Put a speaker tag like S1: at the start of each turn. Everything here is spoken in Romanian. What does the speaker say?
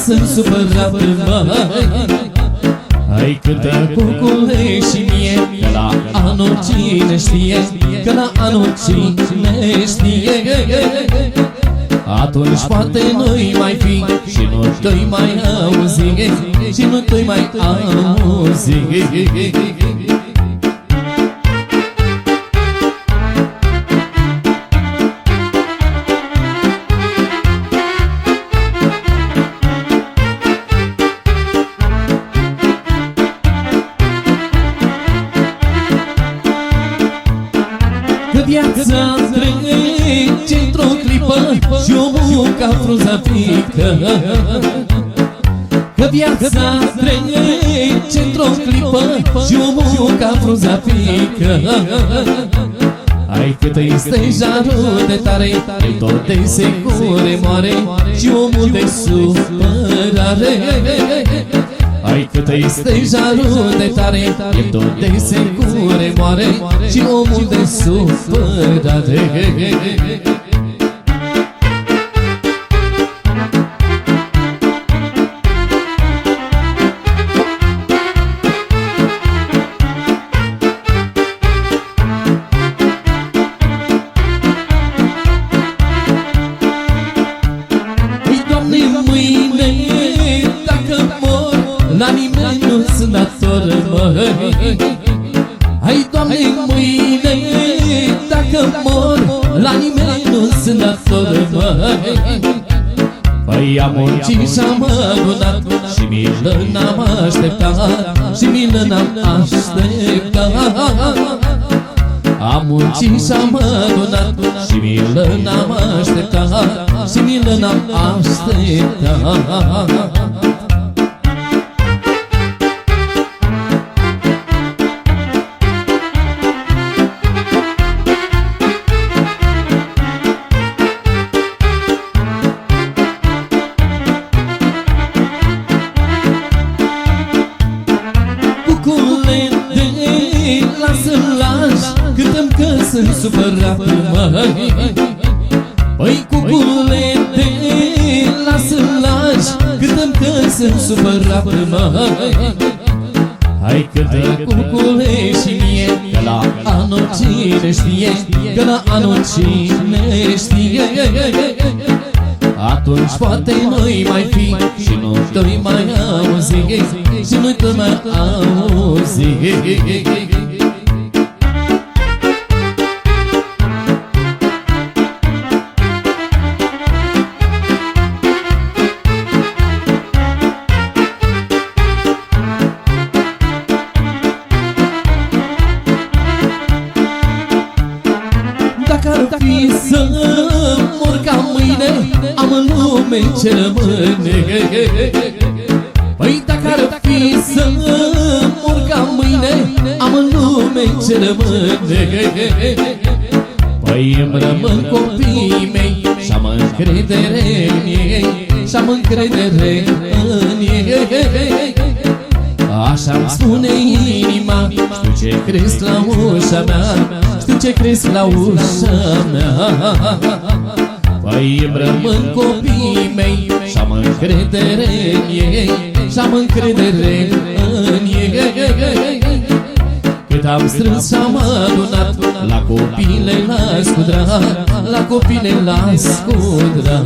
S1: sunt supărat, măi. Hai cântă cucule și mie, că la anul cine știe, că la anul cine știe. Atunci poate nu-i mai fi și nu te-i mai auzi, și nu te-i mai auzi. Că viața trece într-o clipă și omul ca frunza pică. Că viața trece într-o clipă și omul ca frunza pică. Hai cât îi stai jarul de tare, el tot de secure moare și omul de supărare. Hai cât îi stai jarul de tare, el tot de secure moare și omul de supărare. La nimeni nu sunt dator, măi. Hai, Doamne, mâine, dacă mor, la nimeni nu sunt dator, măi. Păi am muncit și-am adunat și milă n-am așteptat, și milă n-am așteptat. Am muncit și-am adunat și milă n-am așteptat, și milă n-am așteptat. Lasă-mi lași, cântăm că sunt supărat, măi. Păi cuculete, lasă-mi lași, cântăm că sunt supărat, măi. Hai cântă cucule și mie, că la anul cine știe, că la anul cine știe. Atunci poate nu-i mai fi și nu te-i mai auzi, și nu te mai auzi. Dacă ar fi să mor ca mâine, am în lume ce rămâne. Păi dacă ar fi să mor ca mâine, am în lume ce rămâne. Păi îmi rămân copiii mei și-am încredere în ei, și-am încredere în ei. Așa-mi spune inima, știu ce crezi la ușa mea, știu ce crezi la ușa mea. Păi îmi rămân copiii mei și-am încredere în ei, și-am încredere în ei. Cât am strâns și-am adunat, la copile la scudra, la copile la scudra.